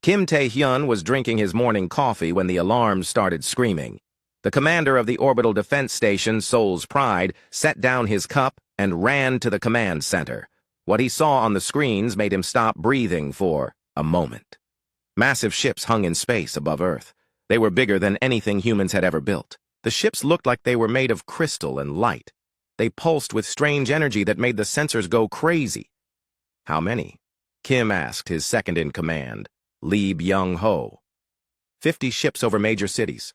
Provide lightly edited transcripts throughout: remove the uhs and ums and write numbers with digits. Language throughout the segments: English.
Kim Tae-hyun was drinking his morning coffee when the alarms started screaming. The commander of the orbital defense station, Seoul's Pride, set down his cup and ran to the command center. What he saw on the screens made him stop breathing for a moment. Massive ships hung in space above Earth. They were bigger than anything humans had ever built. The ships looked like they were made of crystal and light. They pulsed with strange energy that made the sensors go crazy. How many? Kim asked his second-in-command, Lee Byung-ho. 50 ships over major cities.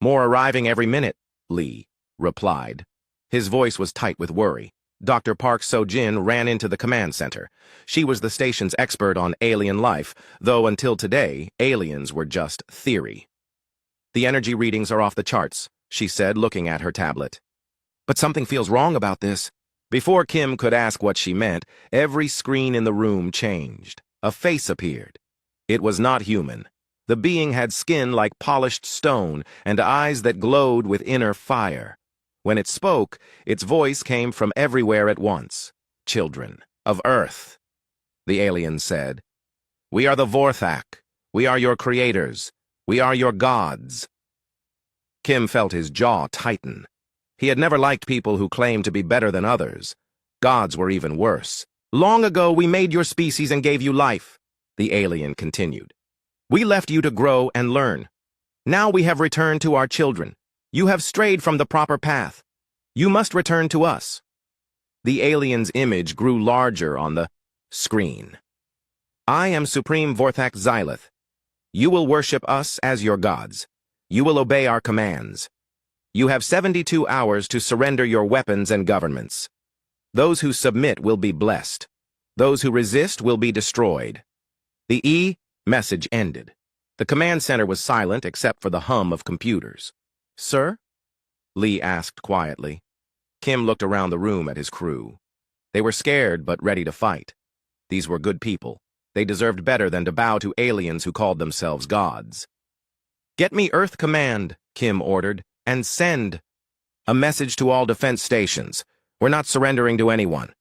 More arriving every minute, Lee replied. His voice was tight with worry. Dr. Park So-jin ran into the command center. She was the station's expert on alien life, though until today, aliens were just theory. The energy readings are off the charts, she said, looking at her tablet. But something feels wrong about this. Before Kim could ask what she meant, every screen in the room changed. A face appeared. It was not human. The being had skin like polished stone and eyes that glowed with inner fire. When it spoke, its voice came from everywhere at once. Children of Earth. The alien said, "We are the Vorthak. We are your creators. We are your gods." Kim felt his jaw tighten. He had never liked people who claimed to be better than others. Gods were even worse. "Long ago we made your species and gave you life," the alien continued. "We left you to grow and learn. Now we have returned to our children. You have strayed from the proper path. You must return to us." The alien's image grew larger on the screen. "I am Supreme Vorthak Xylith. You will worship us as your gods. You will obey our commands. You have 72 hours to surrender your weapons and governments. Those who submit will be blessed. Those who resist will be destroyed." The message ended. The command center was silent except for the hum of computers. "Sir?" Lee asked quietly. Kim looked around the room at his crew. They were scared but ready to fight. These were good people. They deserved better than to bow to aliens who called themselves gods. "Get me Earth Command," Kim ordered, "and send a message to all defense stations. We're not surrendering to anyone."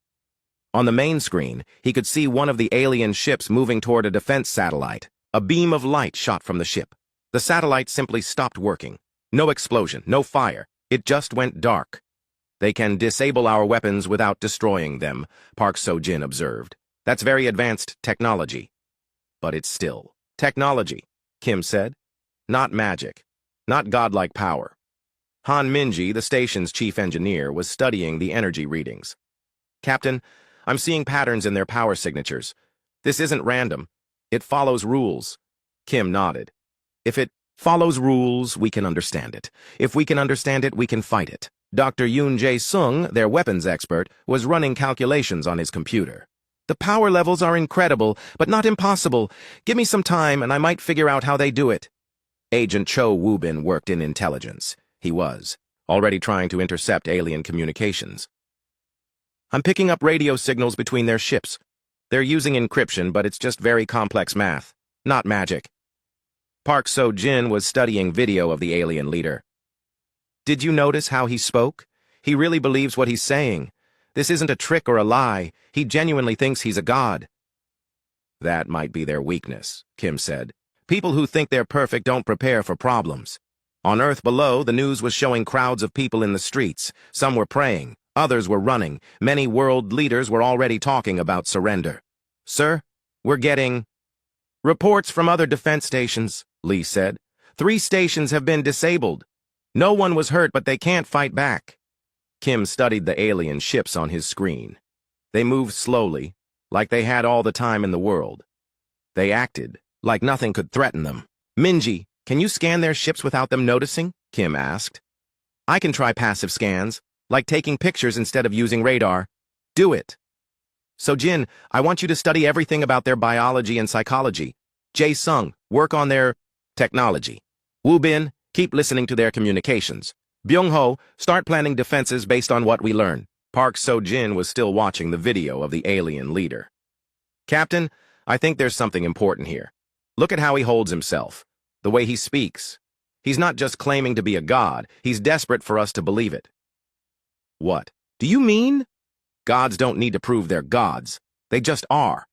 On the main screen, he could see one of the alien ships moving toward a defense satellite. A beam of light shot from the ship. The satellite simply stopped working. No explosion, no fire. It just went dark. "They can disable our weapons without destroying them," Park So-jin observed. "That's very advanced technology." "But it's still technology," Kim said. "Not magic. Not godlike power." Han Minji, the station's chief engineer, was studying the energy readings. "Captain, I'm seeing patterns in their power signatures. This isn't random. It follows rules." Kim nodded. "If it follows rules, we can understand it. If we can understand it, we can fight it." Dr. Yoon Jae-sung, their weapons expert, was running calculations on his computer. "The power levels are incredible, but not impossible. Give me some time and I might figure out how they do it." Agent Cho Woo-bin worked in intelligence. He was already trying to intercept alien communications. "I'm picking up radio signals between their ships. They're using encryption, but it's just very complex math, not magic." Park So-jin was studying video of the alien leader. "Did you notice how he spoke? He really believes what he's saying. This isn't a trick or a lie. He genuinely thinks he's a god." "That might be their weakness," Kim said. "People who think they're perfect don't prepare for problems." On Earth below, the news was showing crowds of people in the streets. Some were praying. Others were running. Many world leaders were already talking about surrender. "Sir, we're getting reports from other defense stations," Lee said. 3 stations have been disabled. No one was hurt, but they can't fight back." Kim studied the alien ships on his screen. They moved slowly, like they had all the time in the world. They acted like nothing could threaten them. "Minji, can you scan their ships without them noticing?" Kim asked. "I can try passive scans, like taking pictures instead of using radar." "Do it." "So-jin, I want you to study everything about their biology and psychology. Jae-sung, work on their technology. Woo-bin, keep listening to their communications. Byung-ho, start planning defenses based on what we learn." Park So-jin was still watching the video of the alien leader. "Captain, I think there's something important here. Look at how he holds himself, the way he speaks. He's not just claiming to be a god, he's desperate for us to believe it." "What do you mean?" "Gods don't need to prove they're gods. They just are.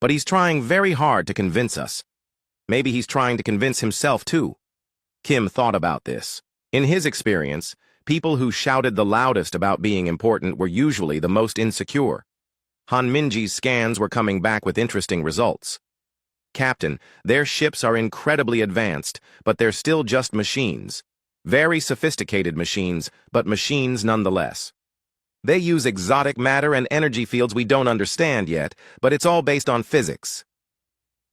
But he's trying very hard to convince us. Maybe he's trying to convince himself, too. Kim thought about this. In his experience, people who shouted the loudest about being important were usually the most insecure. Han Minji's scans were coming back with interesting results. Captain, their ships are incredibly advanced, but they're still just machines. Very sophisticated machines, but machines nonetheless. They use exotic matter and energy fields we don't understand yet, but it's all based on physics.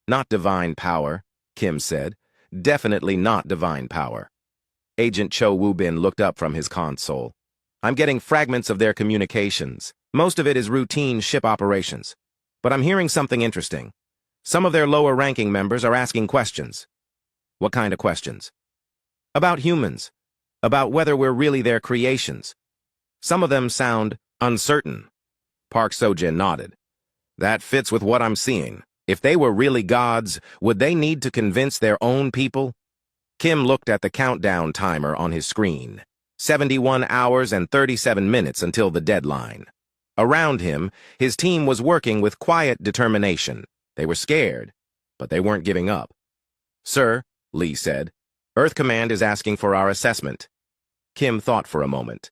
Not divine power, Kim said. Definitely not divine power. Agent Cho Woo-bin looked up from his console. I'm getting fragments of their communications. Most of it is routine ship operations. But I'm hearing something interesting. Some of their lower-ranking members are asking questions. What kind of questions? About humans. About whether we're really their creations. Some of them sound uncertain. Park Seo-jin nodded. That fits with what I'm seeing. If they were really gods, would they need to convince their own people? Kim looked at the countdown timer on his screen. 71 hours and 37 minutes until the deadline. Around him, his team was working with quiet determination. They were scared, but they weren't giving up. Sir, Lee said, Earth Command is asking for our assessment. Kim thought for a moment.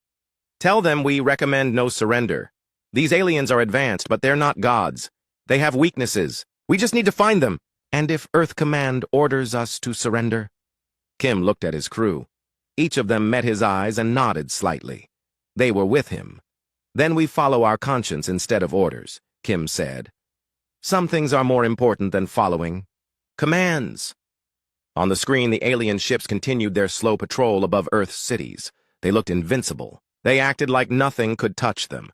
Tell them we recommend no surrender. These aliens are advanced, but they're not gods. They have weaknesses. We just need to find them. And if Earth Command orders us to surrender? Kim looked at his crew. Each of them met his eyes and nodded slightly. They were with him. Then we follow our conscience instead of orders, Kim said. Some things are more important than following commands. On the screen, the alien ships continued their slow patrol above Earth's cities. They looked invincible. They acted like nothing could touch them.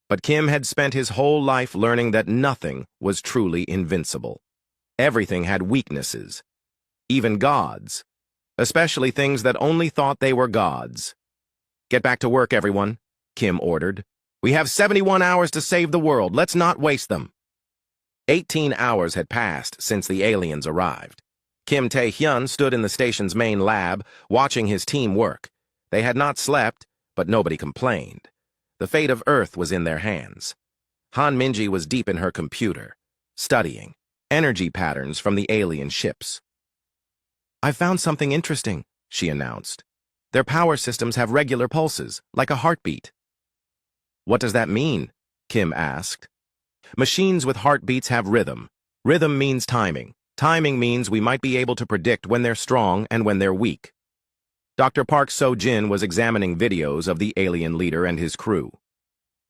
But Kim had spent his whole life learning that nothing was truly invincible. Everything had weaknesses. Even gods. Especially things that only thought they were gods. Get back to work, everyone, Kim ordered. We have 71 hours to save the world. Let's not waste them. 18 hours had passed since the aliens arrived. Kim Tae-hyun stood in the station's main lab, watching his team work. They had not slept, but nobody complained. The fate of Earth was in their hands. Han Minji was deep in her computer, studying energy patterns from the alien ships. I found something interesting, she announced. Their power systems have regular pulses, like a heartbeat. What does that mean? Kim asked. Machines with heartbeats have rhythm. Rhythm means timing. Timing means we might be able to predict when they're strong and when they're weak. Dr. Park Seo-jin was examining videos of the alien leader and his crew.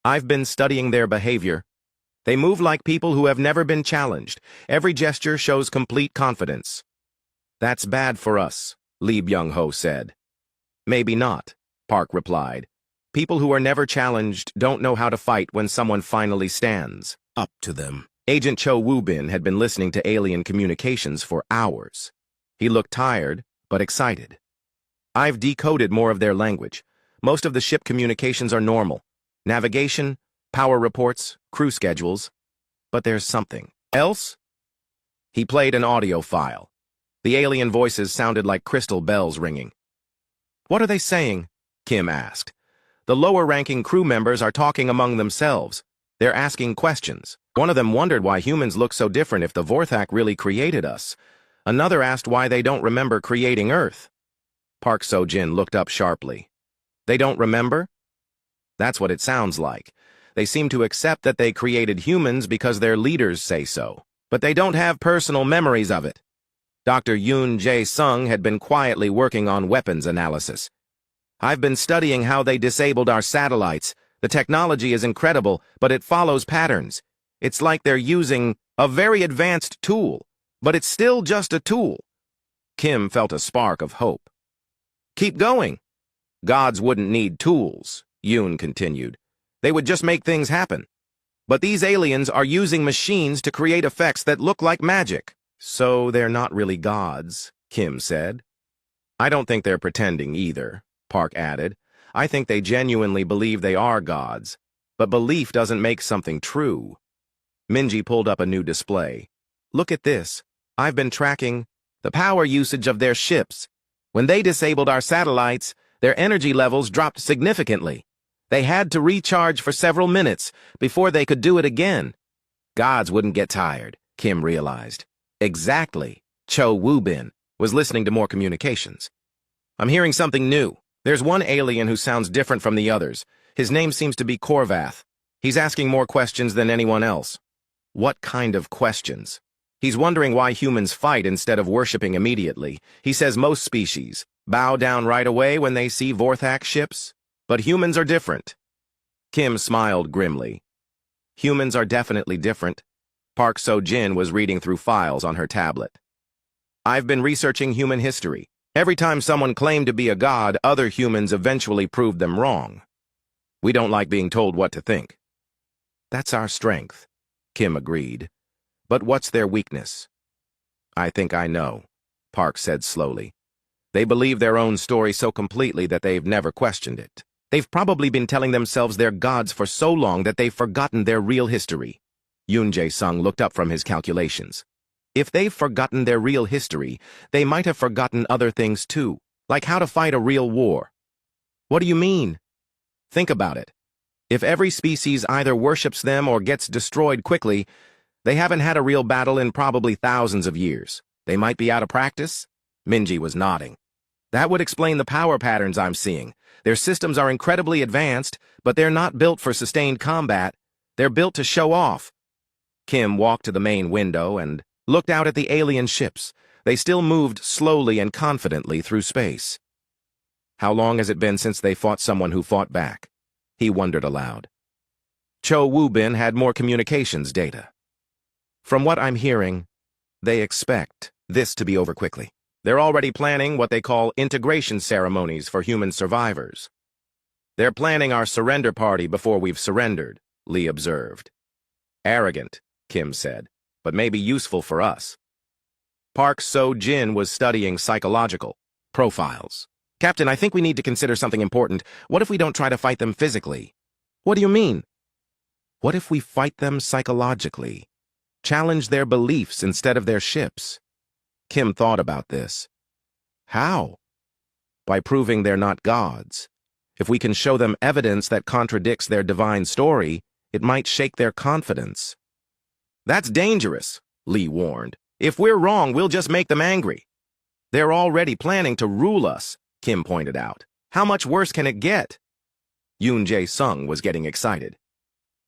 I've been studying their behavior. They move like people who have never been challenged. Every gesture shows complete confidence. That's bad for us, Lee Byung-ho said. Maybe not, Park replied. People who are never challenged don't know how to fight when someone finally stands up to them. Agent Cho Woo-bin had been listening to alien communications for hours. He looked tired, but excited. I've decoded more of their language. Most of the ship communications are normal. Navigation, power reports, crew schedules. But there's something else? He played an audio file. The alien voices sounded like crystal bells ringing. What are they saying? Kim asked. The lower-ranking crew members are talking among themselves. They're asking questions. One of them wondered why humans look so different if the Vorthak really created us. Another asked why they don't remember creating Earth. Park Seo-jin looked up sharply. They don't remember? That's what it sounds like. They seem to accept that they created humans because their leaders say so. But they don't have personal memories of it. Dr. Yoon Jae-sung had been quietly working on weapons analysis. I've been studying how they disabled our satellites. The technology is incredible, but it follows patterns. It's like they're using a very advanced tool, but it's still just a tool. Kim felt a spark of hope. Keep going. Gods wouldn't need tools, Yoon continued. They would just make things happen. But these aliens are using machines to create effects that look like magic. So they're not really gods, Kim said. I don't think they're pretending either, Park added. I think they genuinely believe they are gods. But belief doesn't make something true. Minji pulled up a new display. Look at this. I've been tracking the power usage of their ships. When they disabled our satellites, their energy levels dropped significantly. They had to recharge for several minutes before they could do it again. Gods wouldn't get tired, Kim realized. Exactly. Cho Woo-bin was listening to more communications. I'm hearing something new. There's one alien who sounds different from the others. His name seems to be Korvath. He's asking more questions than anyone else. What kind of questions? He's wondering why humans fight instead of worshipping immediately. He says most species bow down right away when they see Vorthak ships, but humans are different. Kim smiled grimly. Humans are definitely different. Park So-jin was reading through files on her tablet. I've been researching human history. Every time someone claimed to be a god, other humans eventually proved them wrong. We don't like being told what to think. That's our strength, Kim agreed. But what's their weakness? I think I know, Park said slowly. They believe their own story so completely that they've never questioned it. They've probably been telling themselves they're gods for so long that they've forgotten their real history. Yoon Jae-sung looked up from his calculations. If they've forgotten their real history, they might have forgotten other things too, like how to fight a real war. What do you mean? Think about it. If every species either worships them or gets destroyed quickly, they haven't had a real battle in probably thousands of years. They might be out of practice? Minji was nodding. That would explain the power patterns I'm seeing. Their systems are incredibly advanced, but they're not built for sustained combat. They're built to show off. Kim walked to the main window and looked out at the alien ships. They still moved slowly and confidently through space. How long has it been since they fought someone who fought back? He wondered aloud. Cho Woo-bin had more communications data. From what I'm hearing, they expect this to be over quickly. They're already planning what they call integration ceremonies for human survivors. They're planning our surrender party before we've surrendered, Lee observed. Arrogant, Kim said, but maybe useful for us. Park So-jin was studying psychological profiles. Captain, I think we need to consider something important. What if we don't try to fight them physically? What do you mean? What if we fight them psychologically? Challenge their beliefs instead of their ships? Kim thought about this. How? By proving they're not gods. If we can show them evidence that contradicts their divine story, it might shake their confidence. That's dangerous, Lee warned. If we're wrong, we'll just make them angry. They're already planning to rule us, Kim pointed out. How much worse can it get? Yoon Jae-sung was getting excited.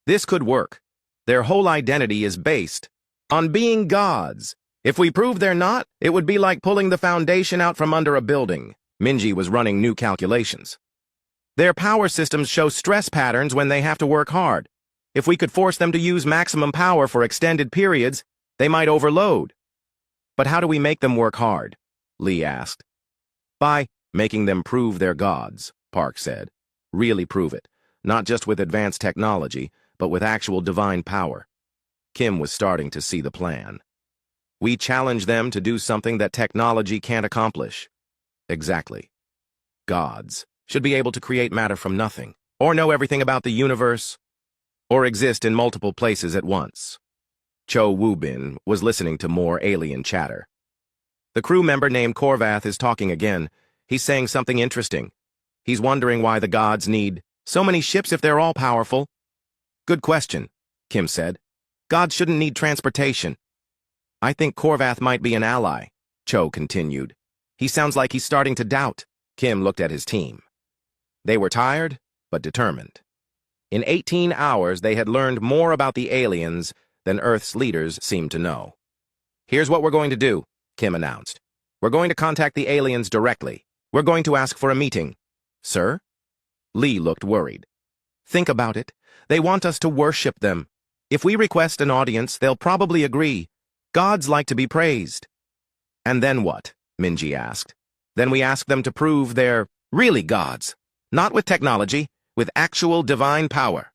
This could work. Their whole identity is based on being gods. If we prove they're not, it would be like pulling the foundation out from under a building. Minji was running new calculations. Their power systems show stress patterns when they have to work hard. If we could force them to use maximum power for extended periods, they might overload. But how do we make them work hard? Lee asked. By making them prove they're gods, Park said. Really prove it. Not just with advanced technology, but with actual divine power. Kim was starting to see the plan. We challenge them to do something that technology can't accomplish. Exactly. Gods should be able to create matter from nothing, or know everything about the universe, or exist in multiple places at once. Cho Woo-bin was listening to more alien chatter. The crew member named Korvath is talking again. He's saying something interesting. He's wondering why the gods need so many ships if they're all powerful. Good question, Kim said. Gods shouldn't need transportation. I think Korvath might be an ally, Cho continued. He sounds like he's starting to doubt. Kim looked at his team. They were tired, but determined. In 18 hours, they had learned more about the aliens than Earth's leaders seemed to know. Here's what we're going to do, Kim announced. We're going to contact the aliens directly. We're going to ask for a meeting. Sir? Lee looked worried. Think about it. They want us to worship them. If we request an audience, they'll probably agree. Gods like to be praised. And then what? Minji asked. Then we ask them to prove they're really gods. Not with technology, with actual divine power.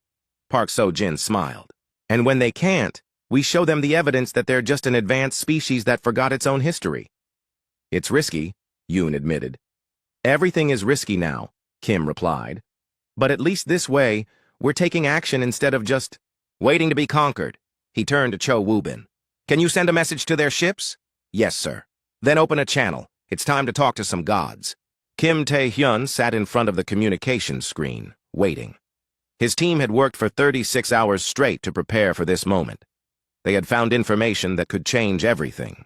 Park So-jin smiled. And when they can't, we show them the evidence that they're just an advanced species that forgot its own history. It's risky, Yoon admitted. Everything is risky now, Kim replied. But at least this way, we're taking action instead of just waiting to be conquered. He turned to Cho Woo-bin. Can you send a message to their ships? Yes, sir. Then open a channel. It's time to talk to some gods. Kim Tae-hyun sat in front of the communications screen, waiting. His team had worked for 36 hours straight to prepare for this moment. They had found information that could change everything.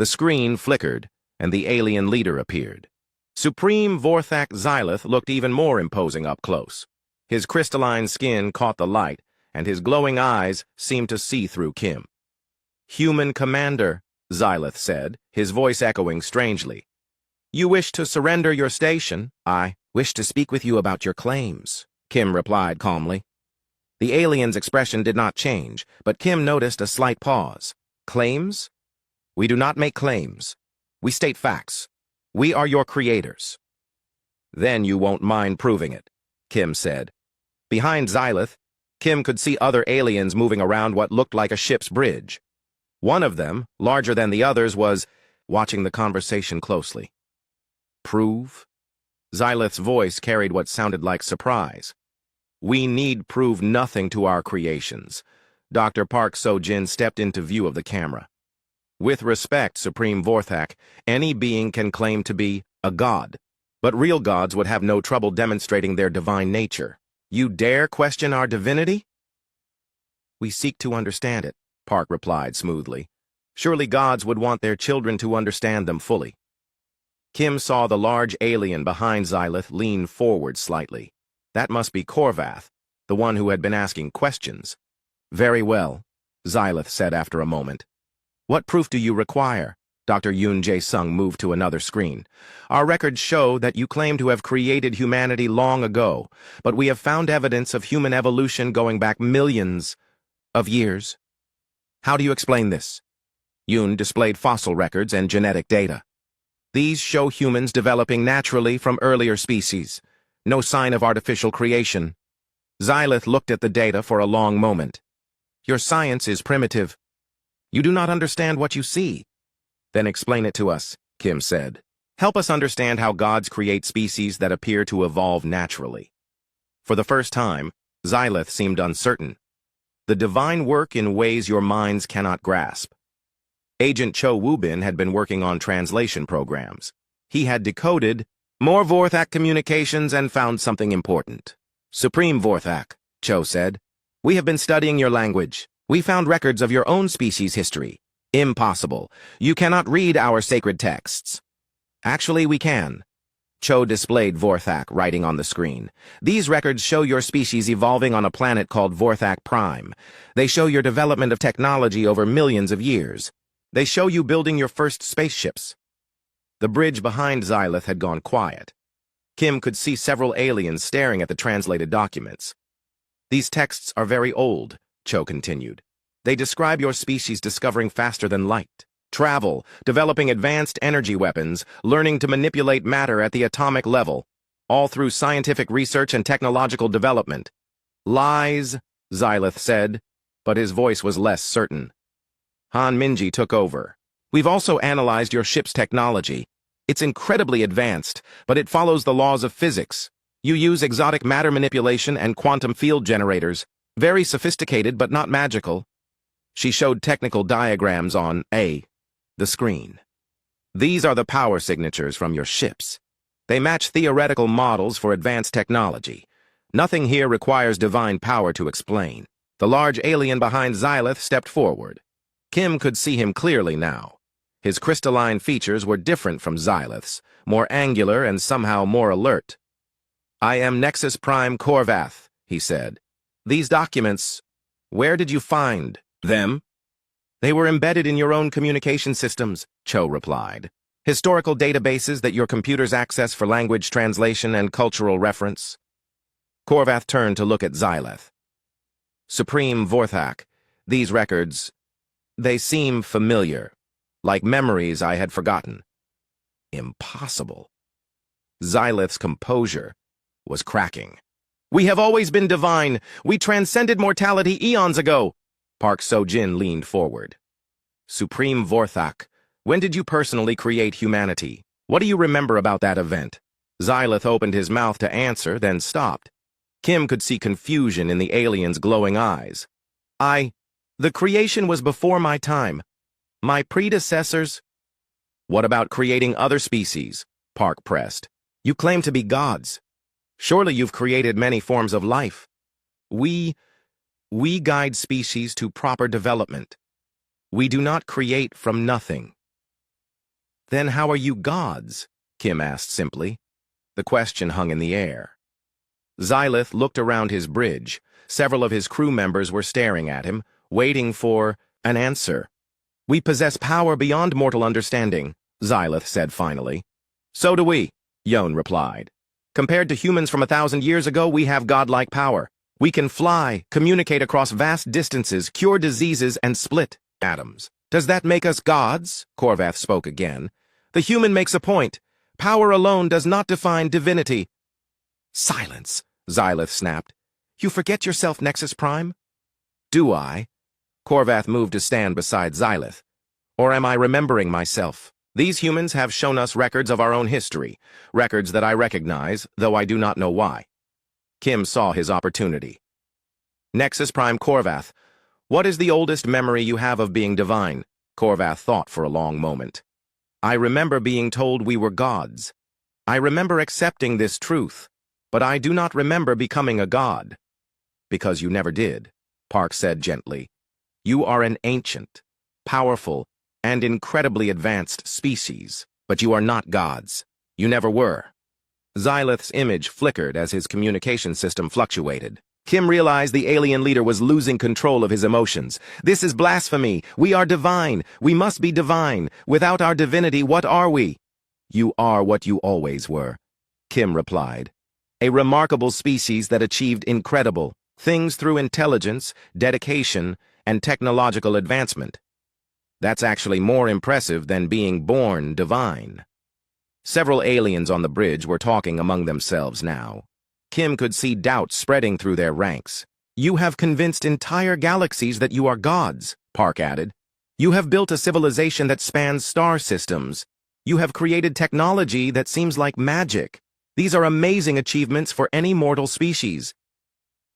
The screen flickered, and the alien leader appeared. Supreme Vorthak Xylith looked even more imposing up close. His crystalline skin caught the light, and his glowing eyes seemed to see through Kim. "Human Commander," Xylith said, his voice echoing strangely. "You wish to surrender your station?" "I wish to speak with you about your claims," Kim replied calmly. The alien's expression did not change, but Kim noticed a slight pause. "Claims? We do not make claims. We state facts. We are your creators." "Then you won't mind proving it," Kim said. Behind Xylith, Kim could see other aliens moving around what looked like a ship's bridge. One of them, larger than the others, was watching the conversation closely. "Prove?" Xylith's voice carried what sounded like surprise. "We need prove nothing to our creations." Dr. Park So-jin stepped into view of the camera. "With respect, Supreme Vorthak, any being can claim to be a god, but real gods would have no trouble demonstrating their divine nature. You dare question our divinity?" "We seek to understand it," Park replied smoothly. "Surely gods would want their children to understand them fully." Kim saw the large alien behind Xylith lean forward slightly. That must be Korvath, the one who had been asking questions. "Very well," Xylith said after a moment. "What proof do you require?" Dr. Yoon Jae-sung moved to another screen. "Our records show that you claim to have created humanity long ago, but we have found evidence of human evolution going back millions of years. How do you explain this?" Yoon displayed fossil records and genetic data. "These show humans developing naturally from earlier species. No sign of artificial creation." Xylith looked at the data for a long moment. "Your science is primitive. You do not understand what you see." "Then explain it to us," Kim said. "Help us understand how gods create species that appear to evolve naturally." For the first time, Xylith seemed uncertain. "The divine work in ways your minds cannot grasp." Agent Cho Woo-bin had been working on translation programs. He had decoded more Vorthak communications and found something important. "Supreme Vorthak," Cho said, "we have been studying your language. We found records of your own species' history. Impossible. You cannot read our sacred texts." "Actually, we can." Cho displayed Vorthak writing on the screen. "These records show your species evolving on a planet called Vorthak Prime. They show your development of technology over millions of years. They show you building your first spaceships." The bridge behind Xylith had gone quiet. Kim could see several aliens staring at the translated documents. "These texts are very old," Cho continued. "They describe your species discovering faster than light, travel, developing advanced energy weapons, learning to manipulate matter at the atomic level, all through scientific research and technological development." "Lies," Xylith said, but his voice was less certain. Han Minji took over. "We've also analyzed your ship's technology. It's incredibly advanced, but it follows the laws of physics. You use exotic matter manipulation and quantum field generators. Very sophisticated, but not magical." She showed technical diagrams on the screen. "These are the power signatures from your ships. They match theoretical models for advanced technology. Nothing here requires divine power to explain." The large alien behind Xylith stepped forward. Kim could see him clearly now. His crystalline features were different from Xylith's, more angular and somehow more alert. "I am Nexus Prime Korvath," he said. "These documents, where did you find them?" "They were embedded in your own communication systems," Cho replied. "Historical databases that your computers access for language translation and cultural reference." Korvath turned to look at Xylith. "Supreme Vorthak, these records, they seem familiar, like memories I had forgotten." Impossible. Xylith's composure was cracking. "We have always been divine. We transcended mortality eons ago." Park So-jin leaned forward. "Supreme Vorthak, when did you personally create humanity? What do you remember about that event?" Xylith opened his mouth to answer, then stopped. Kim could see confusion in the alien's glowing eyes. The creation was before my time. My predecessors—" "What about creating other species?" Park pressed. "You claim to be gods. Surely you've created many forms of life." We guide species to proper development. We do not create from nothing." Then how are you gods? Kim asked simply. The question hung in the air. Xylith looked around his bridge. Several of his crew members were staring at him, waiting for an answer. We possess power beyond mortal understanding, Xylith said finally. So do we, Yon replied. Compared to humans from 1,000 years ago, we have godlike power. We can fly, communicate across vast distances, cure diseases, and split atoms. Does that make us gods? Korvath spoke again. The human makes a point. Power alone does not define divinity. Silence, Xylith snapped. You forget yourself, Nexus Prime? Do I? Korvath moved to stand beside Xylith. Or am I remembering myself? These humans have shown us records of our own history, records that I recognize, though I do not know why. Kim saw his opportunity. Nexus Prime Korvath, what is the oldest memory you have of being divine? Korvath thought for a long moment. I remember being told we were gods. I remember accepting this truth, but I do not remember becoming a god. Because you never did, Park said gently. You are an ancient, powerful, and incredibly advanced species, but you are not gods. You never were. Xylith's image flickered as his communication system fluctuated. Kim realized the alien leader was losing control of his emotions. This is blasphemy. We are divine. We must be divine. Without our divinity, what are we? You are what you always were, Kim replied. A remarkable species that achieved incredible things through intelligence, dedication, and technological advancement. That's actually more impressive than being born divine. Several aliens on the bridge were talking among themselves now. Kim could see doubt spreading through their ranks. You have convinced entire galaxies that you are gods, Park added. You have built a civilization that spans star systems. You have created technology that seems like magic. These are amazing achievements for any mortal species.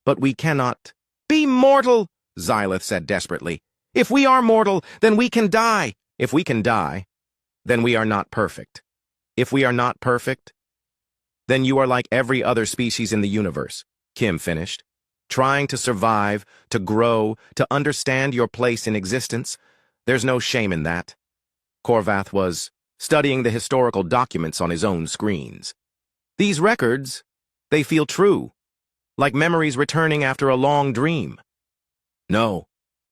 But we cannot be mortal, Xylith said desperately. If we are mortal, then we can die. If we can die, then we are not perfect. If we are not perfect, then you are like every other species in the universe, Kim finished. Trying to survive, to grow, to understand your place in existence, there's no shame in that. Korvath was studying the historical documents on his own screens. These records, they feel true, like memories returning after a long dream. No.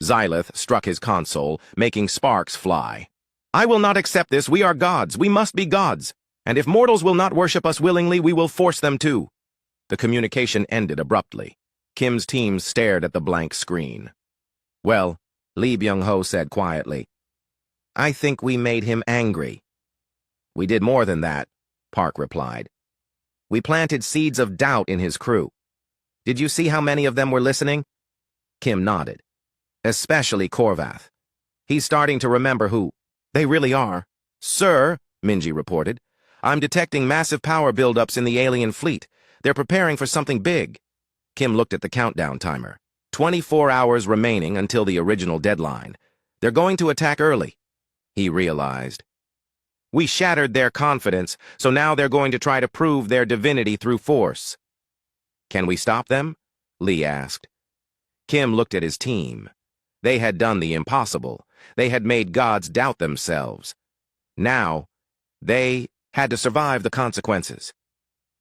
Xylith struck his console, making sparks fly. I will not accept this. We are gods. We must be gods. And if mortals will not worship us willingly, we will force them to. The communication ended abruptly. Kim's team stared at the blank screen. Well, Lee Byung-ho said quietly, I think we made him angry. We did more than that, Park replied. We planted seeds of doubt in his crew. Did you see how many of them were listening? Kim nodded. Especially Korvath. He's starting to remember who they really are. Sir, Minji reported, I'm detecting massive power buildups in the alien fleet. They're preparing for something big. Kim looked at the countdown timer. 24 hours remaining until the original deadline. They're going to attack early, he realized. We shattered their confidence, so now they're going to try to prove their divinity through force. Can we stop them? Lee asked. Kim looked at his team. They had done the impossible. They had made gods doubt themselves. Now, they had to survive the consequences.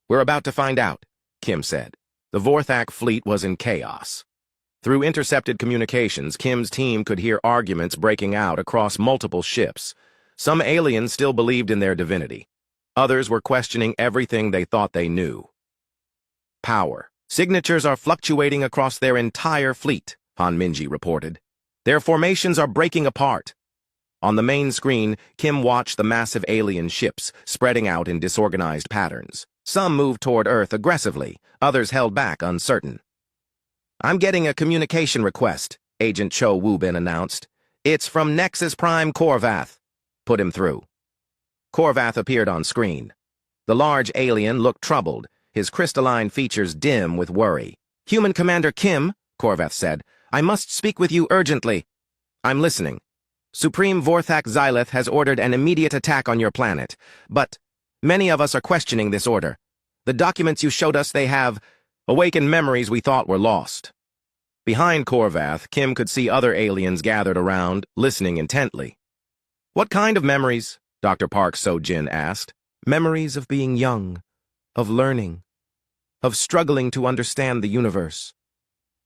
We're about to find out, Kim said. The Vorthak fleet was in chaos. Through intercepted communications, Kim's team could hear arguments breaking out across multiple ships. Some aliens still believed in their divinity. Others were questioning everything they thought they knew. Power. Signatures are fluctuating across their entire fleet, Han Minji reported. Their formations are breaking apart. On the main screen, Kim watched the massive alien ships spreading out in disorganized patterns. Some moved toward Earth aggressively, others held back uncertain. I'm getting a communication request, Agent Cho Woo-bin announced. It's from Nexus Prime Korvath. Put him through. Korvath appeared on screen. The large alien looked troubled, his crystalline features dim with worry. Human Commander Kim, Korvath said, I must speak with you urgently. I'm listening. Supreme Vorthak Xylith has ordered an immediate attack on your planet, but many of us are questioning this order. The documents you showed us, they have awakened memories we thought were lost. Behind Korvath, Kim could see other aliens gathered around, listening intently. What kind of memories? Dr. Park So-jin asked. Memories of being young, of learning, of struggling to understand the universe.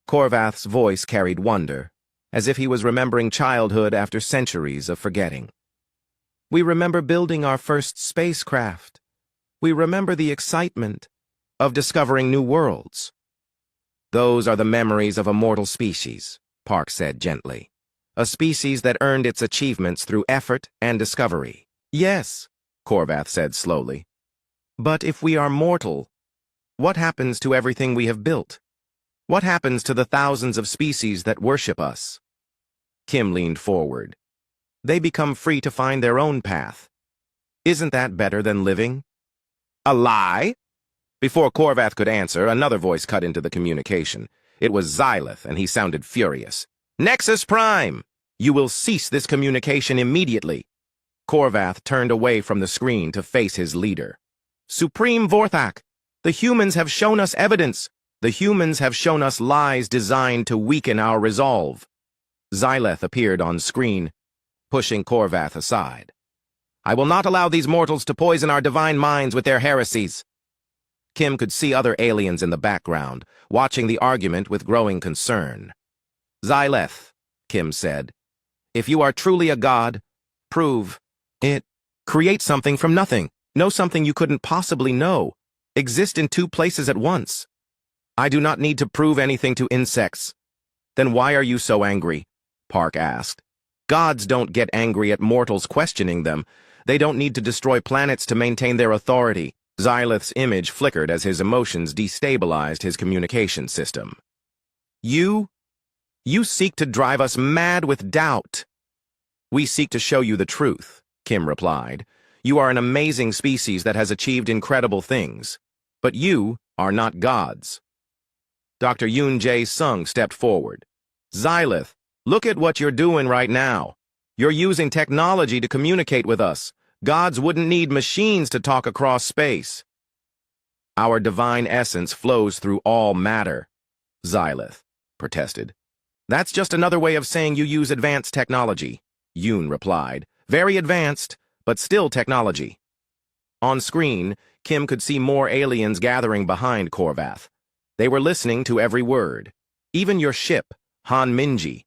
Korvath's voice carried wonder, as if he was remembering childhood after centuries of forgetting. We remember building our first spacecraft. We remember the excitement of discovering new worlds. Those are the memories of a mortal species, Park said gently. A species that earned its achievements through effort and discovery. Yes, Korvath said slowly. But if we are mortal, what happens to everything we have built? What happens to the thousands of species that worship us? Kim leaned forward. They become free to find their own path. Isn't that better than living? A lie? Before Korvath could answer, another voice cut into the communication. It was Xylith, and he sounded furious. Nexus Prime! You will cease this communication immediately. Korvath turned away from the screen to face his leader. Supreme Vorthak, the humans have shown us evidence. The humans have shown us lies designed to weaken our resolve. Xylith appeared on screen, pushing Korvath aside. I will not allow these mortals to poison our divine minds with their heresies. Kim could see other aliens in the background, watching the argument with growing concern. Xylith, Kim said, if you are truly a god, prove it. Create something from nothing. Know something you couldn't possibly know. Exist in two places at once. I do not need to prove anything to insects. Then why are you so angry? Park asked. Gods don't get angry at mortals questioning them. They don't need to destroy planets to maintain their authority. Xylith's image flickered as his emotions destabilized his communication system. You seek to drive us mad with doubt. We seek to show you the truth, Kim replied. You are an amazing species that has achieved incredible things. But you are not gods. Dr. Yoon Jae-sung stepped forward. Xylith, look at what you're doing right now. You're using technology to communicate with us. Gods wouldn't need machines to talk across space. Our divine essence flows through all matter, Xylith protested. That's just another way of saying you use advanced technology, Yoon replied. Very advanced, but still technology. On screen, Kim could see more aliens gathering behind Korvath. They were listening to every word. Even your ship, Han Minji,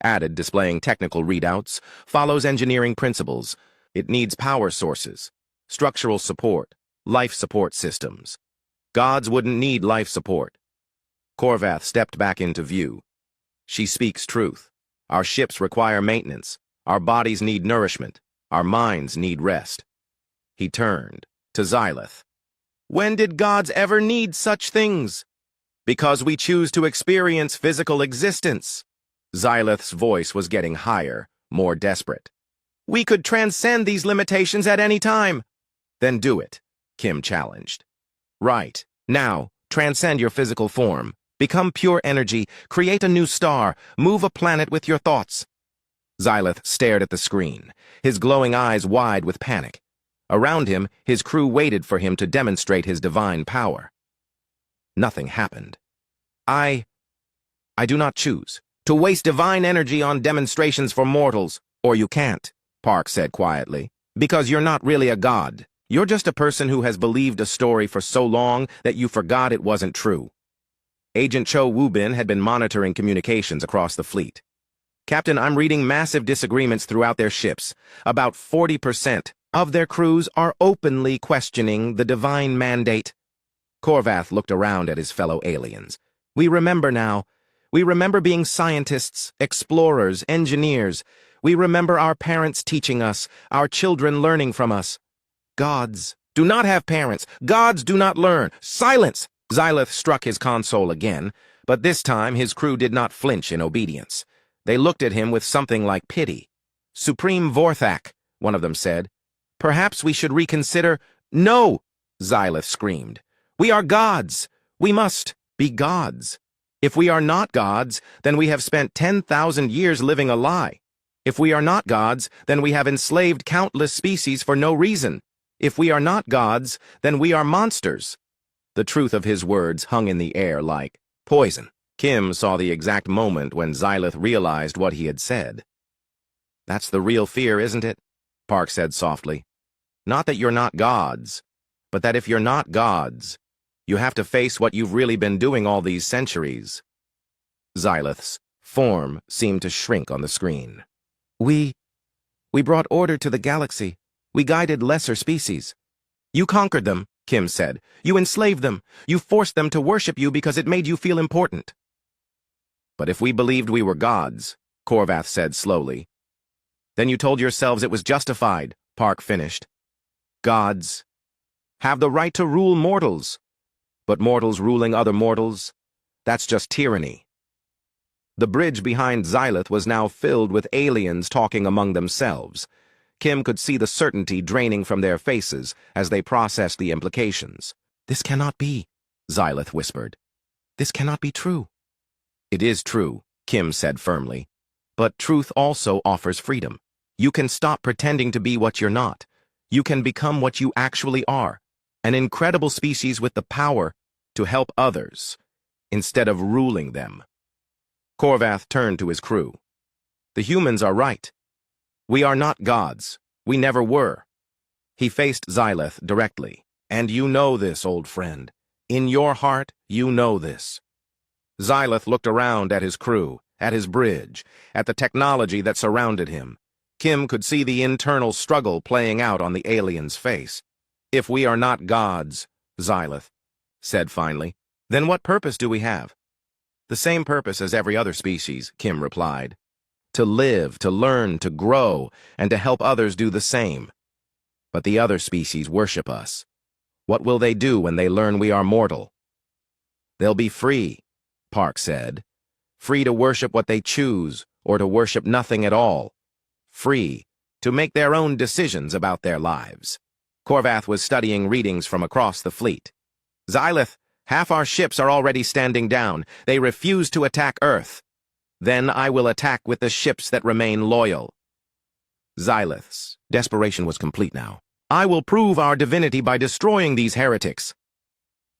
added, displaying technical readouts, follows engineering principles. It needs power sources, structural support, life support systems. Gods wouldn't need life support. Korvath stepped back into view. She speaks truth. Our ships require maintenance. Our bodies need nourishment. Our minds need rest. He turned to Xylith. When did gods ever need such things? Because we choose to experience physical existence. Xylith's voice was getting higher, more desperate. We could transcend these limitations at any time. Then do it, Kim challenged. Right. Now, transcend your physical form. Become pure energy. Create a new star. Move a planet with your thoughts. Xylith stared at the screen, his glowing eyes wide with panic. Around him, his crew waited for him to demonstrate his divine power. Nothing happened. I do not choose to waste divine energy on demonstrations for mortals. Or you can't, Park said quietly, because you're not really a god. You're just a person who has believed a story for so long that you forgot it wasn't true. Agent Cho Woo-bin had been monitoring communications across the fleet. Captain, I'm reading massive disagreements throughout their ships. About 40% of their crews are openly questioning the divine mandate. Korvath looked around at his fellow aliens. We remember now. We remember being scientists, explorers, engineers. We remember our parents teaching us, our children learning from us. Gods do not have parents. Gods do not learn. Silence! Xylith struck his console again, but this time his crew did not flinch in obedience. They looked at him with something like pity. Supreme Vorthak, one of them said. Perhaps we should reconsider— No! Xylith screamed. We are gods. We must be gods. If we are not gods, then we have spent 10,000 years living a lie. If we are not gods, then we have enslaved countless species for no reason. If we are not gods, then we are monsters. The truth of his words hung in the air like poison. Kim saw the exact moment when Xylith realized what he had said. That's the real fear, isn't it? Park said softly. Not that you're not gods, but that if you're not gods, you have to face what you've really been doing all these centuries. Xylith's form seemed to shrink on the screen. We brought order to the galaxy. We guided lesser species. You conquered them, Kim said. You enslaved them. You forced them to worship you because it made you feel important. But if we believed we were gods, Korvath said slowly, then you told yourselves it was justified, Park finished. Gods have the right to rule mortals, but mortals ruling other mortals, that's just tyranny. The bridge behind Xylith was now filled with aliens talking among themselves. Kim could see the certainty draining from their faces as they processed the implications. This cannot be, Xylith whispered. This cannot be true. It is true, Kim said firmly. But truth also offers freedom. You can stop pretending to be what you're not. You can become what you actually are, an incredible species with the power to help others, instead of ruling them. Korvath turned to his crew. The humans are right. We are not gods. We never were. He faced Xylith directly. And you know this, old friend. In your heart, you know this. Xylith looked around at his crew, at his bridge, at the technology that surrounded him. Kim could see the internal struggle playing out on the alien's face. If we are not gods, Xylith said finally, then what purpose do we have? The same purpose as every other species, Kim replied. To live, to learn, to grow, and to help others do the same. But the other species worship us. What will they do when they learn we are mortal? They'll be free, Park said. Free to worship what they choose, or to worship nothing at all. Free to make their own decisions about their lives. Korvath was studying readings from across the fleet. Xylith, half our ships are already standing down. They refuse to attack Earth. Then I will attack with the ships that remain loyal. Xylith's desperation was complete now. I will prove our divinity by destroying these heretics.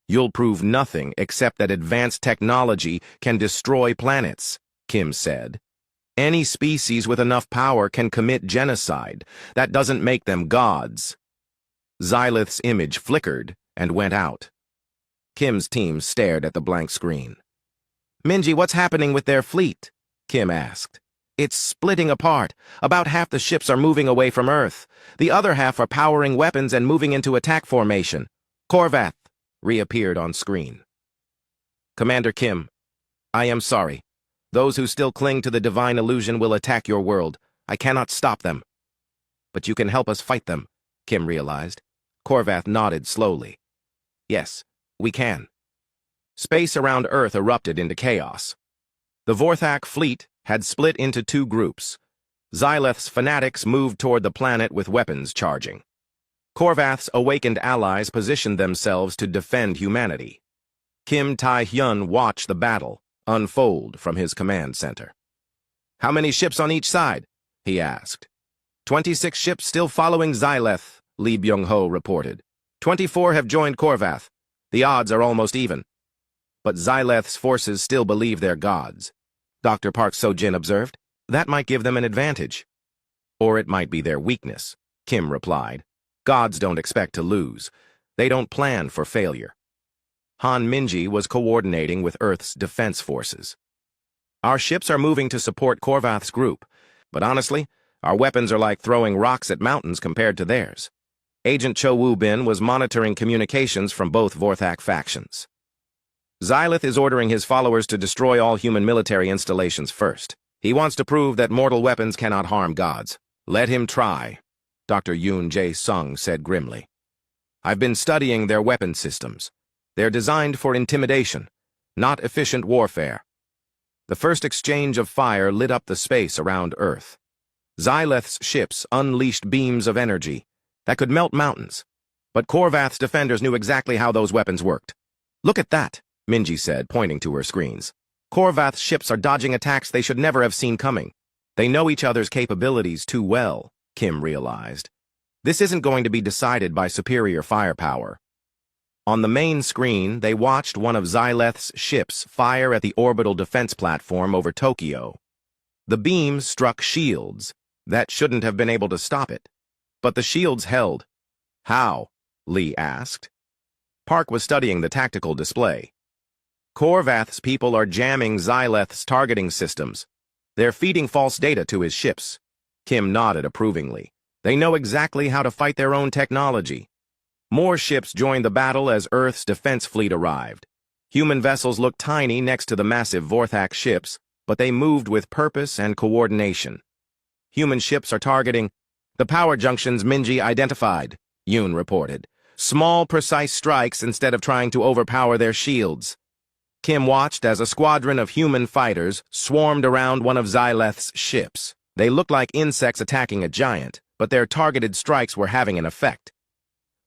You'll prove nothing except that advanced technology can destroy planets, Kim said. Any species with enough power can commit genocide. That doesn't make them gods. Xylith's image flickered and went out. Kim's team stared at the blank screen. Minji, what's happening with their fleet? Kim asked. It's splitting apart. About half the ships are moving away from Earth. The other half are powering weapons and moving into attack formation. Korvath reappeared on screen. Commander Kim, I am sorry. Those who still cling to the divine illusion will attack your world. I cannot stop them. But you can help us fight them, Kim realized. Korvath nodded slowly. Yes, we can. Space around Earth erupted into chaos. The Vorthak fleet had split into two groups. Xylith's fanatics moved toward the planet with weapons charging. Korvath's awakened allies positioned themselves to defend humanity. Kim Tai-hyun watched the battle unfold from his command center. How many ships on each side? He asked. 26 ships still following Xylith, Lee Byung-ho reported. 24 have joined Korvath. The odds are almost even. But Xylith's forces still believe they're gods. Dr. Park So-jin observed. That might give them an advantage. Or it might be their weakness, Kim replied. Gods don't expect to lose. They don't plan for failure. Han Minji was coordinating with Earth's defense forces. Our ships are moving to support Korvath's group, but honestly, our weapons are like throwing rocks at mountains compared to theirs. Agent Cho Woo-bin was monitoring communications from both Vorthak factions. Xylith is ordering his followers to destroy all human military installations first. He wants to prove that mortal weapons cannot harm gods. Let him try, Dr. Yoon Jae-sung said grimly. I've been studying their weapon systems. They're designed for intimidation, not efficient warfare. The first exchange of fire lit up the space around Earth. Xylith's ships unleashed beams of energy that could melt mountains. But Korvath's defenders knew exactly how those weapons worked. Look at that, Minji said, pointing to her screens. Korvath's ships are dodging attacks they should never have seen coming. They know each other's capabilities too well, Kim realized. This isn't going to be decided by superior firepower. On the main screen, they watched one of Xylith's ships fire at the orbital defense platform over Tokyo. The beam struck shields that shouldn't have been able to stop it. But the shields held. How? Lee asked. Park was studying the tactical display. Korvath's people are jamming Xyleth's targeting systems. They're feeding false data to his ships. Kim nodded approvingly. They know exactly how to fight their own technology. More ships joined the battle as Earth's defense fleet arrived. Human vessels looked tiny next to the massive Vorthak ships, but they moved with purpose and coordination. Human ships are targeting the power junctions Minji identified, Yoon reported. Small, precise strikes instead of trying to overpower their shields. Kim watched as a squadron of human fighters swarmed around one of Xyleth's ships. They looked like insects attacking a giant, but their targeted strikes were having an effect.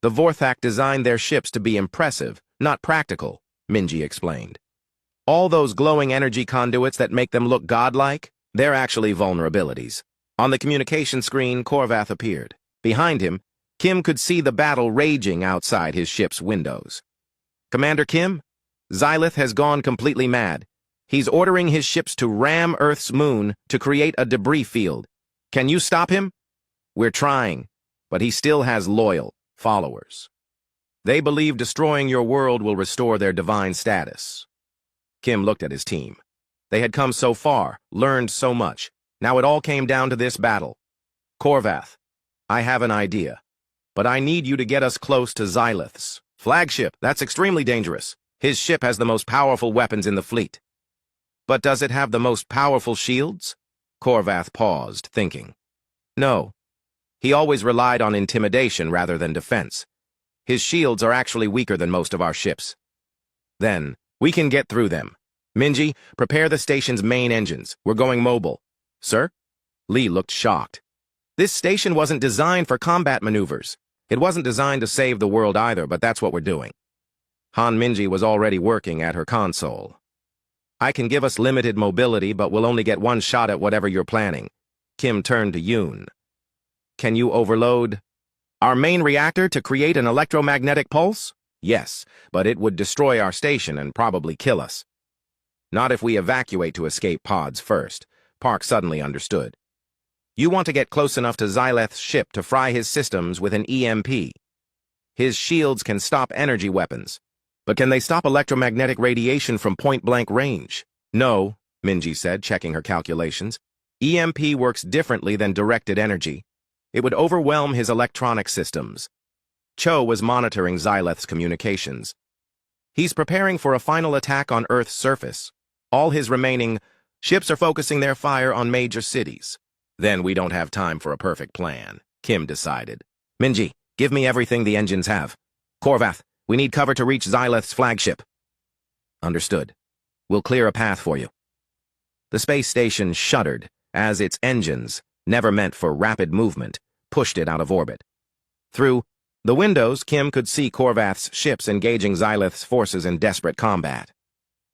The Vorthak designed their ships to be impressive, not practical, Minji explained. All those glowing energy conduits that make them look godlike, they're actually vulnerabilities. On the communication screen, Korvath appeared. Behind him, Kim could see the battle raging outside his ship's windows. Commander Kim, Xyleth has gone completely mad. He's ordering his ships to ram Earth's moon to create a debris field. Can you stop him? We're trying, but he still has loyal followers. They believe destroying your world will restore their divine status. Kim looked at his team. They had come so far, learned so much. Now it all came down to this battle. Korvath, I have an idea, but I need you to get us close to Xyleth's flagship. That's extremely dangerous. His ship has the most powerful weapons in the fleet. But does it have the most powerful shields? Korvath paused, thinking. No. He always relied on intimidation rather than defense. His shields are actually weaker than most of our ships. Then, we can get through them. Minji, prepare the station's main engines. We're going mobile. Sir? Lee looked shocked. This station wasn't designed for combat maneuvers. It wasn't designed to save the world either, but that's what we're doing. Han Minji was already working at her console. I can give us limited mobility, but we'll only get one shot at whatever you're planning. Kim turned to Yoon. Can you overload our main reactor to create an electromagnetic pulse? Yes, but it would destroy our station and probably kill us. Not if we evacuate to escape pods first. Park suddenly understood. You want to get close enough to Xyleth's ship to fry his systems with an EMP. His shields can stop energy weapons. But can they stop electromagnetic radiation from point-blank range? No, Minji said, checking her calculations. EMP works differently than directed energy. It would overwhelm his electronic systems. Cho was monitoring Xyleth's communications. He's preparing for a final attack on Earth's surface. All his remaining ships are focusing their fire on major cities. Then we don't have time for a perfect plan, Kim decided. Minji, give me everything the engines have. Korvath, we need cover to reach Xyleth's flagship. Understood. We'll clear a path for you. The space station shuddered as its engines, never meant for rapid movement, pushed it out of orbit. Through the windows, Kim could see Korvath's ships engaging Xyleth's forces in desperate combat.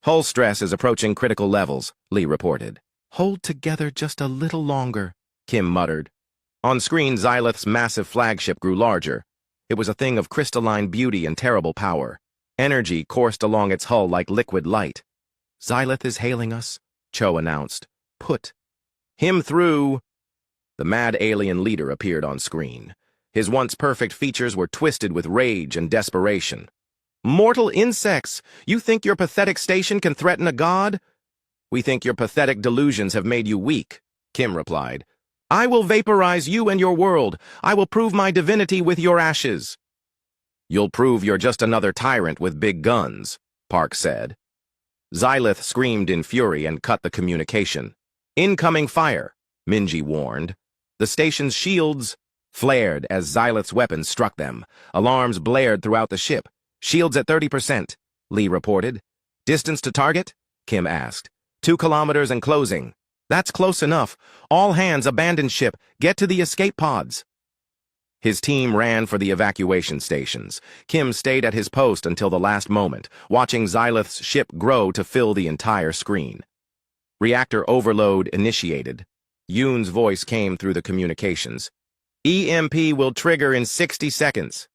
Hull stress is approaching critical levels, Lee reported. Hold together just a little longer, Kim muttered. On screen, Xyleth's massive flagship grew larger. It was a thing of crystalline beauty and terrible power. Energy coursed along its hull like liquid light. Xyleth is hailing us, Cho announced. Put him through. The mad alien leader appeared on screen. His once perfect features were twisted with rage and desperation. Mortal insects! You think your pathetic station can threaten a god? We think your pathetic delusions have made you weak, Kim replied. I will vaporize you and your world. I will prove my divinity with your ashes. You'll prove you're just another tyrant with big guns, Park said. Xyleth screamed in fury and cut the communication. Incoming fire, Minji warned. The station's shields flared as Xyleth's weapons struck them. Alarms blared throughout the ship. Shields at 30%, Lee reported. Distance to target? Kim asked. 2 kilometers and closing. That's close enough. All hands abandon ship. Get to the escape pods. His team ran for the evacuation stations. Kim stayed at his post until the last moment, watching Xyleth's ship grow to fill the entire screen. Reactor overload initiated. Yoon's voice came through the communications. EMP will trigger in 60 seconds.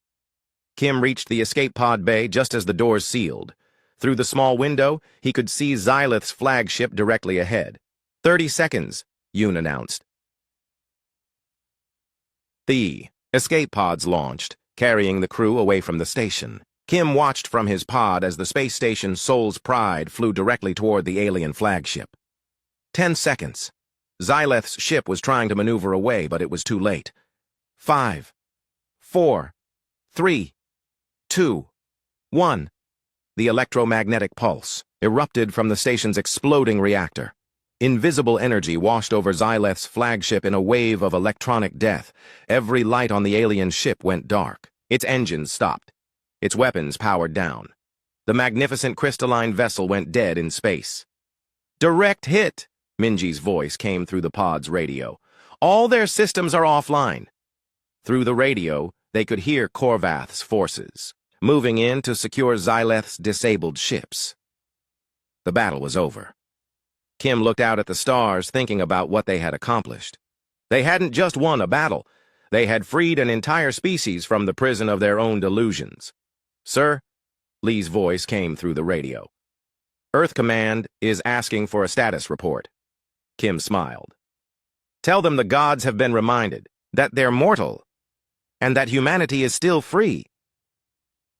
Kim reached the escape pod bay just as the doors sealed. Through the small window, he could see Xyleth's flagship directly ahead. 30 seconds, Yoon announced. The escape pods launched. carrying the crew away from the station. Kim watched from his pod as the space station Sol's Pride flew directly toward the alien flagship. 10 seconds. Xyleth's ship was trying to maneuver away, but it was too late. 5, 4, 3, 2, 1. The electromagnetic pulse erupted from the station's exploding reactor. Invisible energy washed over Xyleth's flagship in a wave of electronic death. Every light on the alien ship went dark. Its engines stopped. Its weapons powered down. The magnificent crystalline vessel went dead in space. "Direct hit," Minji's voice came through the pod's radio. "All their systems are offline." Through the radio, they could hear Korvath's forces, moving in to secure Xyleth's disabled ships. The battle was over. Kim looked out at the stars, thinking about what they had accomplished. They hadn't just won a battle. They had freed an entire species from the prison of their own delusions. "Sir," Lee's voice came through the radio. "Earth Command is asking for a status report." Kim smiled. "Tell them the gods have been reminded that they're mortal and that humanity is still free."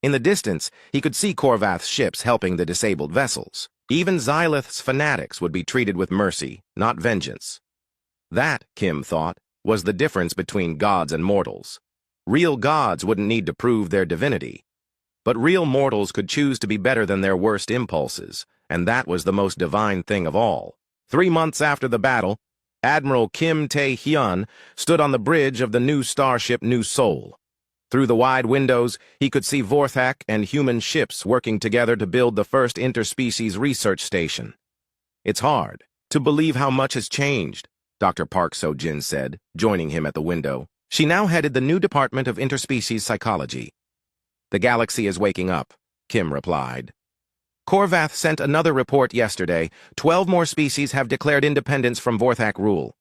In the distance, he could see Korvath's ships helping the disabled vessels. Even Xyleth's fanatics would be treated with mercy, not vengeance. That, Kim thought, was the difference between gods and mortals. Real gods wouldn't need to prove their divinity. But real mortals could choose to be better than their worst impulses, and that was the most divine thing of all. 3 months after the battle, Admiral Kim Tae-hyun stood on the bridge of the new starship New Seoul. Through the wide windows, he could see Vorthak and human ships working together to build the first interspecies research station. "It's hard to believe how much has changed," Dr. Park So-jin said, joining him at the window. She now headed the new Department of Interspecies Psychology. "The galaxy is waking up," Kim replied. "Korvath sent another report yesterday. 12 more species have declared independence from Vorthak rule."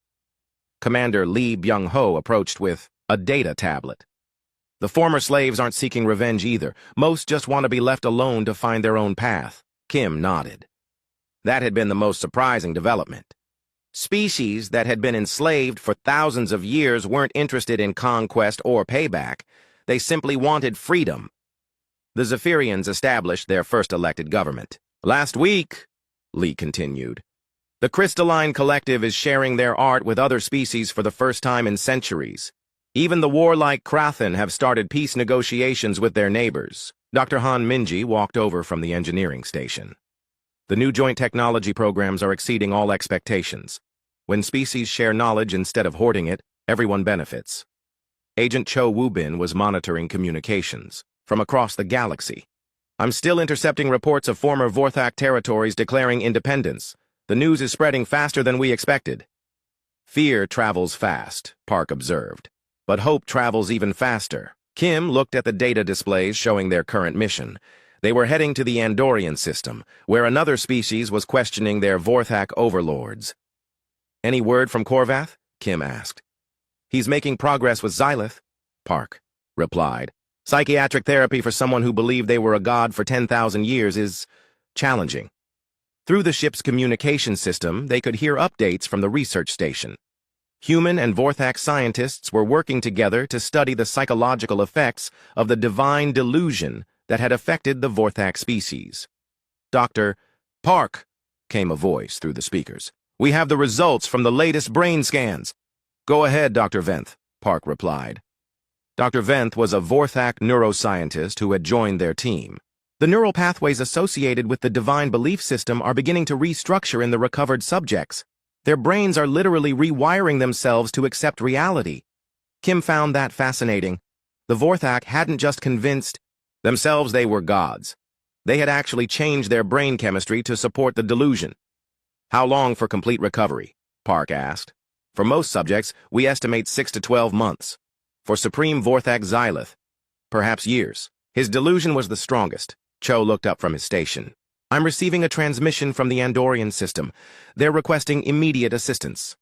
Commander Lee Byung-ho approached with a data tablet. "The former slaves aren't seeking revenge either. Most just want to be left alone to find their own path." Kim nodded. That had been the most surprising development. Species that had been enslaved for thousands of years weren't interested in conquest or payback. They simply wanted freedom. The Zephyrians established their first elected government. "Last week," Lee continued, "the Crystalline Collective is sharing their art with other species for the first time in centuries. Even the warlike Krathen have started peace negotiations with their neighbors." Dr. Han Minji walked over from the engineering station. "The new joint technology programs are exceeding all expectations. When species share knowledge instead of hoarding it, everyone benefits." Agent Cho Woo-bin was monitoring communications from across the galaxy. "I'm still intercepting reports of former Vorthak territories declaring independence. The news is spreading faster than we expected." "Fear travels fast," Park observed. "But hope travels even faster." Kim looked at the data displays showing their current mission. They were heading to the Andorian system, where another species was questioning their Vorthak overlords. "Any word from Korvath?" Kim asked. "He's making progress with Xyleth," Park replied. "Psychiatric therapy for someone who believed they were a god for 10,000 years is challenging." Through the ship's communication system, they could hear updates from the research station. Human and Vorthak scientists were working together to study the psychological effects of the divine delusion that had affected the Vorthak species. "Dr. Park," came a voice through the speakers. "We have the results from the latest brain scans." "Go ahead, Dr. Venth," Park replied. Dr. Venth was a Vorthak neuroscientist who had joined their team. "The neural pathways associated with the divine belief system are beginning to restructure in the recovered subjects. Their brains are literally rewiring themselves to accept reality." Kim found that fascinating. The Vorthak hadn't just convinced themselves they were gods. They had actually changed their brain chemistry to support the delusion. "How long for complete recovery?" Park asked. "For most subjects, we estimate 6 to 12 months. For Supreme Vorthak Xyleth, perhaps years." His delusion was the strongest. Cho looked up from his station. "I'm receiving a transmission from the Andorian system. They're requesting immediate assistance."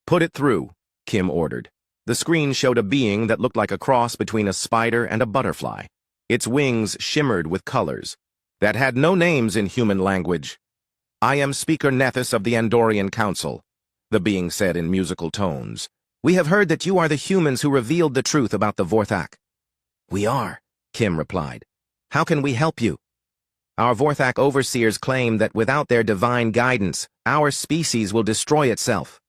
"Put it through," Kim ordered. The screen showed a being that looked like a cross between a spider and a butterfly. Its wings shimmered with colors that had no names in human language. "I am Speaker Nethys of the Andorian Council," the being said in musical tones. "We have heard that you are the humans who revealed the truth about the Vorthak. We are, Kim replied. How can we help you? Our Vorthak overseers claim that without their divine guidance, our species will destroy itself.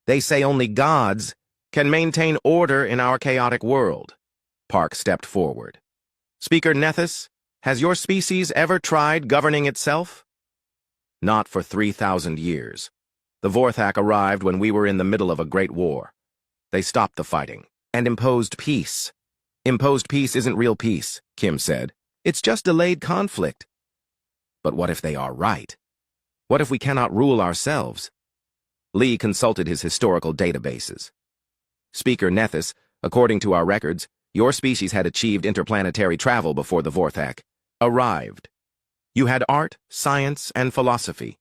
They say only gods can maintain order in our chaotic world. Park stepped forward. Speaker Nethys, has your species ever tried governing itself? Not for 3,000 years. The Vorthak arrived when we were in the middle of a great war. They stopped the fighting and imposed peace. Imposed peace isn't real peace, Kim said. It's just delayed conflict. But what if they are right? What if we cannot rule ourselves? Lee consulted his historical databases. Speaker Nethys, according to our records, your species had achieved interplanetary travel before the Vorthak arrived. You had art, science, and philosophy.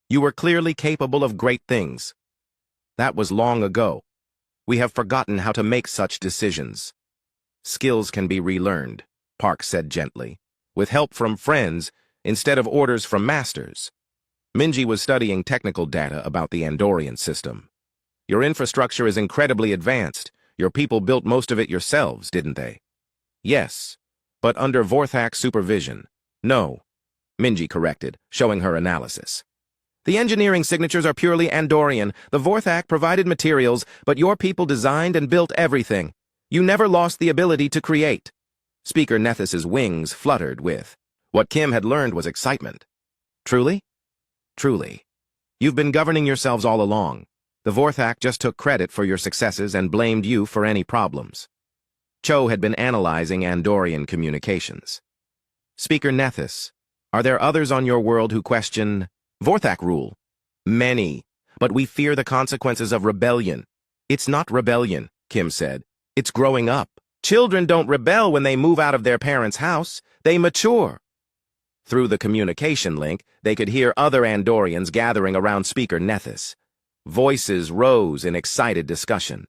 You were clearly capable of great things. That was long ago. We have forgotten how to make such decisions. Skills can be relearned, Park said gently, with help from friends instead of orders from masters. Minji was studying technical data about the Andorian system. Your infrastructure is incredibly advanced. Your people built most of it yourselves, didn't they? Yes, but under Vorthak supervision. No, Minji corrected, showing her analysis. The engineering signatures are purely Andorian. The Vorthak provided materials, but your people designed and built everything. You never lost the ability to create. Speaker Nethys's wings fluttered with. What Kim had learned was excitement. Truly? Truly. You've been governing yourselves all along. The Vorthak just took credit for your successes and blamed you for any problems. Cho had been analyzing Andorian communications. Speaker Nethys, are there others on your world who question Vorthak rule? Many, but we fear the consequences of rebellion. It's not rebellion, Kim said. It's growing up. Children don't rebel when they move out of their parents' house. They mature. Through the communication link, they could hear other Andorians gathering around Speaker Nethys. Voices rose in excited discussion.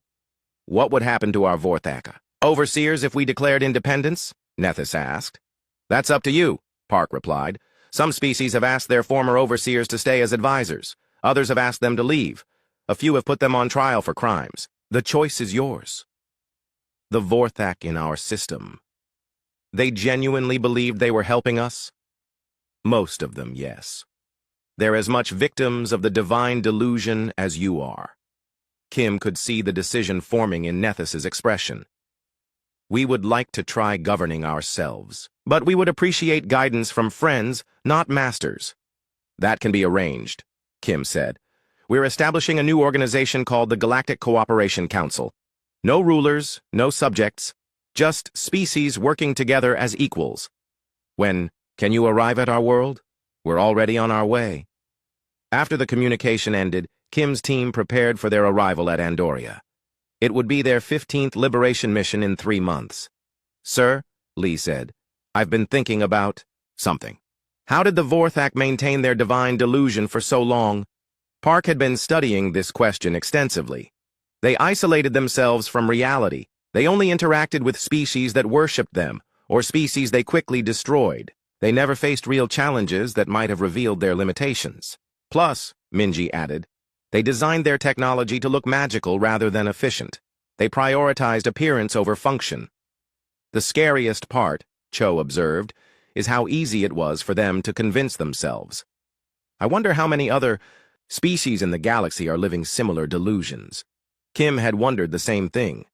What would happen to our Vorthak overseers if we declared independence? Nethys asked. That's up to you, Park replied. Some species have asked their former overseers to stay as advisors. Others have asked them to leave. A few have put them on trial for crimes. The choice is yours. The Vorthak in our system. They genuinely believed they were helping us? Most of them, yes. They're as much victims of the divine delusion as you are. Kim could see the decision forming in Nethys's expression. We would like to try governing ourselves, but we would appreciate guidance from friends, not masters. That can be arranged, Kim said. We're establishing a new organization called the Galactic Cooperation Council. No rulers, no subjects, just species working together as equals. When can you arrive at our world? We're already on our way. After the communication ended, Kim's team prepared for their arrival at Andoria. It would be their 15th liberation mission in 3 months. Sir, Lee said, I've been thinking about something. How did the Vorthak maintain their divine delusion for so long? Park had been studying this question extensively. They isolated themselves from reality. They only interacted with species that worshipped them, or species they quickly destroyed. They never faced real challenges that might have revealed their limitations. Plus, Minji added, they designed their technology to look magical rather than efficient. They prioritized appearance over function. The scariest part, Cho observed, is how easy it was for them to convince themselves. I wonder how many other species in the galaxy are living similar delusions. Kim had wondered the same thing.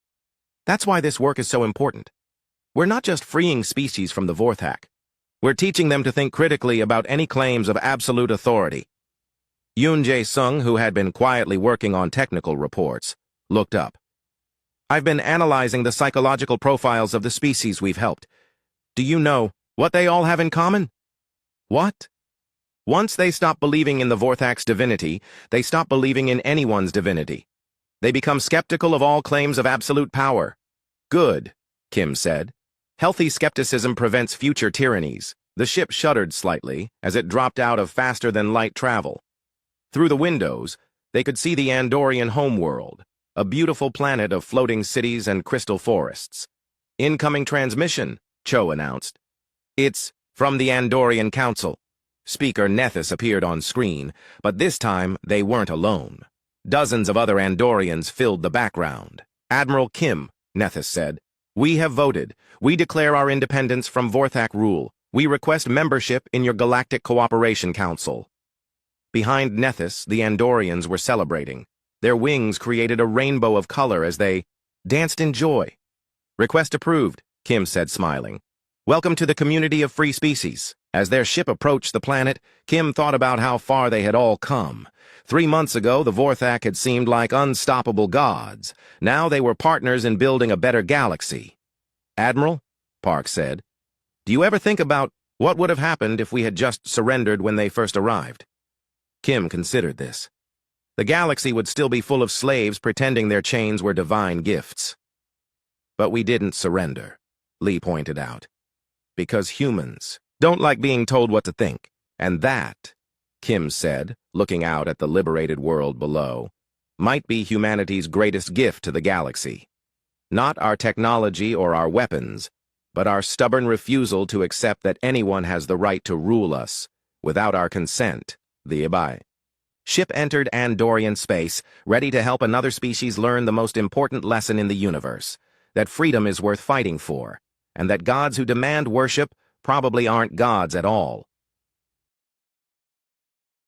That's why this work is so important. We're not just freeing species from the Vorthak. We're teaching them to think critically about any claims of absolute authority. Yoon Jae-sung, who had been quietly working on technical reports, looked up. I've been analyzing the psychological profiles of the species we've helped. Do you know what they all have in common? What? Once they stop believing in the Vorthak's divinity, they stop believing in anyone's divinity. They become skeptical of all claims of absolute power. Good, Kim said. Healthy skepticism prevents future tyrannies. The ship shuddered slightly as it dropped out of faster-than-light travel. Through the windows, they could see the Andorian homeworld, a beautiful planet of floating cities and crystal forests. Incoming transmission, Cho announced. It's from the Andorian Council. Speaker Nethys appeared on screen, but this time they weren't alone. Dozens of other Andorians filled the background. Admiral Kim, Nethys said. We have voted. We declare our independence from Vorthak rule. We request membership in your Galactic Cooperation Council. Behind Nethys, the Andorians were celebrating. Their wings created a rainbow of color as they danced in joy. Request approved, Kim said, smiling. Welcome to the community of free species. As their ship approached the planet, Kim thought about how far they had all come. 3 months ago, the Vorthak had seemed like unstoppable gods. Now they were partners in building a better galaxy. Admiral, Park said, do you ever think about what would have happened if we had just surrendered when they first arrived? Kim considered this. The galaxy would still be full of slaves pretending their chains were divine gifts. But we didn't surrender, Lee pointed out. Because humans don't like being told what to think. And that, Kim said, looking out at the liberated world below, might be humanity's greatest gift to the galaxy. Not our technology or our weapons, but our stubborn refusal to accept that anyone has the right to rule us without our consent, the HFY. Ship entered Andorian space, ready to help another species learn the most important lesson in the universe, that freedom is worth fighting for, and that gods who demand worship probably aren't gods at all.